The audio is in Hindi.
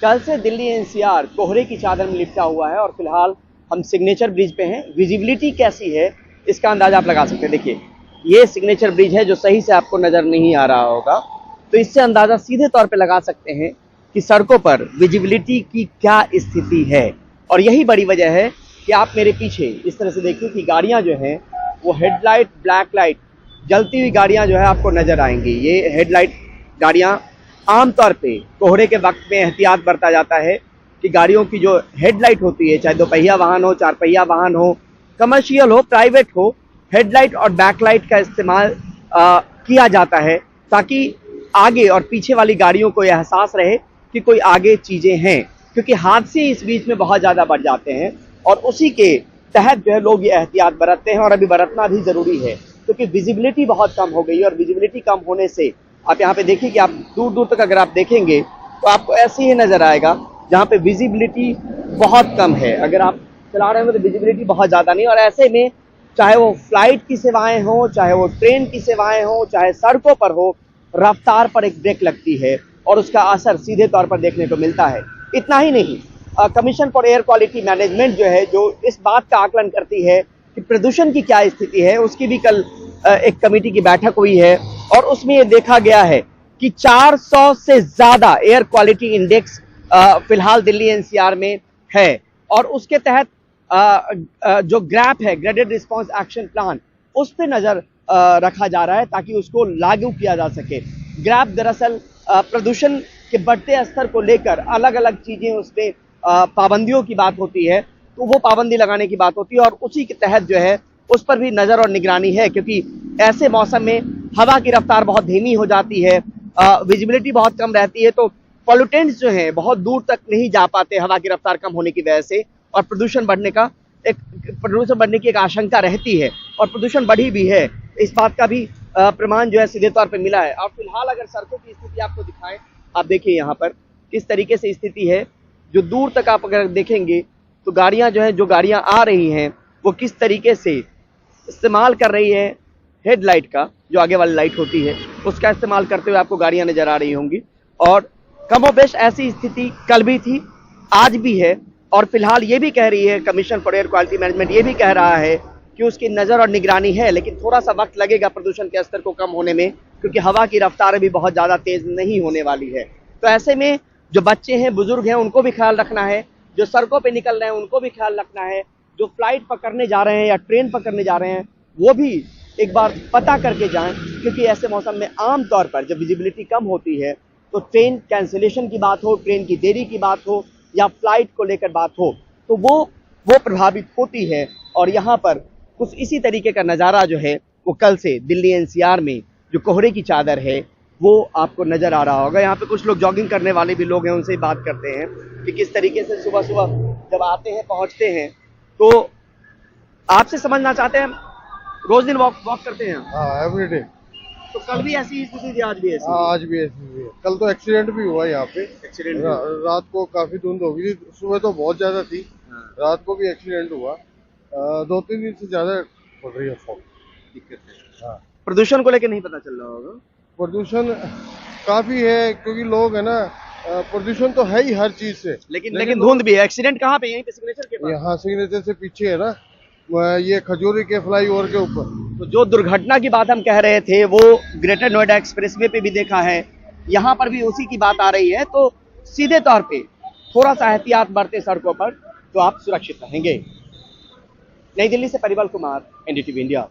कल से दिल्ली एनसीआर कोहरे की चादर में लिपटा हुआ है और फिलहाल हम सिग्नेचर ब्रिज पे हैं। विजिबिलिटी कैसी है इसका अंदाजा आप लगा सकते हैं। देखिए ये सिग्नेचर ब्रिज है जो सही से आपको नजर नहीं आ रहा होगा, तो इससे अंदाजा सीधे तौर पे लगा सकते हैं कि सड़कों पर विजिबिलिटी की क्या स्थिति है। और यही बड़ी वजह है कि आप मेरे पीछे इस तरह से देखिए कि गाड़ियां जो हैं वो हेडलाइट, ब्लैक लाइट जलती हुई गाड़ियां जो है आपको नजर आएंगी। ये हेडलाइट गाड़ियां आमतौर पे कोहरे के वक्त में एहतियात बरता जाता है कि गाड़ियों की जो हेडलाइट होती है, चाहे 2 पहिया वाहन हो, 4 पहिया वाहन हो, कमर्शियल हो, प्राइवेट हो, हेडलाइट और बैकलाइट का इस्तेमाल किया जाता है ताकि आगे और पीछे वाली गाड़ियों को यह एहसास रहे कि कोई आगे चीजें हैं, क्योंकि हादसे इस बीच में बहुत ज्यादा बढ़ जाते हैं और उसी के तहत जो है लोग ये एहतियात बरतते हैं। और अभी बरतना भी जरूरी है क्योंकि विजिबिलिटी बहुत कम हो गई है और विजिबिलिटी कम होने से आप यहाँ पे देखिए कि आप दूर दूर तक अगर आप देखेंगे तो आपको ऐसे ही नजर आएगा जहाँ पे विजिबिलिटी बहुत कम है। अगर आप चला रहे हो तो विजिबिलिटी बहुत ज्यादा नहीं, और ऐसे में चाहे वो फ्लाइट की सेवाएं हो, चाहे वो ट्रेन की सेवाएं हो, चाहे सड़कों पर हो, रफ्तार पर एक ब्रेक लगती है और उसका असर सीधे तौर पर देखने को मिलता है। इतना ही नहीं, commission for air quality management जो है, जो इस बात का आकलन करती है कि प्रदूषण की क्या स्थिति है, उसकी भी कल एक कमेटी की बैठक हुई है और उसमें ये देखा गया है कि 400 से ज्यादा एयर क्वालिटी इंडेक्स फिलहाल दिल्ली एनसीआर में है और उसके तहत जो ग्रैप है, ग्रेडेड रिस्पांस एक्शन प्लान, उस पर नजर रखा जा रहा है ताकि उसको लागू किया जा सके। ग्रैप दरअसल प्रदूषण के बढ़ते स्तर को लेकर अलग अलग चीजें उसमें पाबंदियों की बात होती है, तो वो पाबंदी लगाने की बात होती है और उसी के तहत जो है उस पर भी नजर और निगरानी है, क्योंकि ऐसे मौसम में हवा की रफ्तार बहुत धीमी हो जाती है, विजिबिलिटी बहुत कम रहती है, तो पॉल्यूटेंट्स जो हैं बहुत दूर तक नहीं जा पाते हवा की रफ्तार कम होने की वजह से, और प्रदूषण बढ़ने की एक आशंका रहती है और प्रदूषण बढ़ी भी है। इस बात का भी प्रमाण जो है सीधे तौर पर मिला है। और फिलहाल अगर सड़कों की स्थिति आपको दिखाएं, आप देखिए यहाँ पर किस तरीके से स्थिति है। जो दूर तक आप अगर देखेंगे तो गाड़ियां जो है, जो गाड़ियां आ रही हैं वो किस तरीके से इस्तेमाल कर रही है हेडलाइट का, जो आगे वाली लाइट होती है उसका इस्तेमाल करते हुए आपको गाड़ियां नजर आ रही होंगी। और कमोबेश ऐसी स्थिति कल भी थी, आज भी है, और फिलहाल ये भी कह रही है commission for air quality management, ये भी कह रहा है कि उसकी नजर और निगरानी है, लेकिन थोड़ा सा वक्त लगेगा प्रदूषण के स्तर को कम होने में, क्योंकि हवा की रफ्तार भी बहुत ज्यादा तेज नहीं होने वाली है। तो ऐसे में जो बच्चे हैं, बुजुर्ग हैं, उनको भी ख्याल रखना है, जो सड़कों पे निकल रहे हैं उनको भी ख्याल रखना है, जो फ्लाइट पकड़ने जा रहे हैं या ट्रेन पकड़ने जा रहे हैं वो भी एक बार पता करके जाएं, क्योंकि ऐसे मौसम में आमतौर पर जब विजिबिलिटी कम होती है तो ट्रेन कैंसिलेशन की बात हो, ट्रेन की देरी की बात हो या फ्लाइट को लेकर बात हो, तो वो प्रभावित होती है। और यहाँ पर कुछ इसी तरीके का नज़ारा जो है वो कल से दिल्ली एनसीआर में जो कोहरे की चादर है वो आपको नजर आ रहा होगा। यहाँ पे कुछ लोग जॉगिंग करने वाले भी लोग हैं, उनसे बात करते हैं कि किस तरीके से सुबह सुबह जब आते हैं, पहुंचते हैं। तो आपसे समझना चाहते हैं, रोज दिन वॉक करते हैं? हाँ, एवरीडे। तो कल भी ऐसी स्थिति थी, आज भी ऐसी? हाँ, आज भी ऐसी है। कल तो एक्सीडेंट भी हुआ यहाँ पे। एक्सीडेंट रात को काफी धुंध हो गई थी, सुबह तो बहुत ज्यादा थी। हाँ। रात को भी एक्सीडेंट हुआ। 2-3 दिन से ज्यादा पड़ रही है फॉग। दिक्कत है। हाँ, प्रदूषण को लेकर नहीं पता चल रहा होगा? प्रदूषण काफी है क्योंकि लोग है ना, प्रदूषण तो है ही हर चीज से, लेकिन धुंध भी है। एक्सीडेंट कहाँ पे? यहीं पे सिग्नेचर के पास? यहाँ सिग्नेचर से पीछे है ना, ये खजूरी के फ्लाईओवर के ऊपर। तो जो दुर्घटना की बात हम कह रहे थे वो ग्रेटर नोएडा एक्सप्रेसवे पे भी देखा है, यहाँ पर भी उसी की बात आ रही है। तो सीधे तौर पे थोड़ा सा एहतियात बरते सड़कों पर तो आप सुरक्षित रहेंगे। नई दिल्ली से परिमल कुमार, एनडीटीवी इंडिया।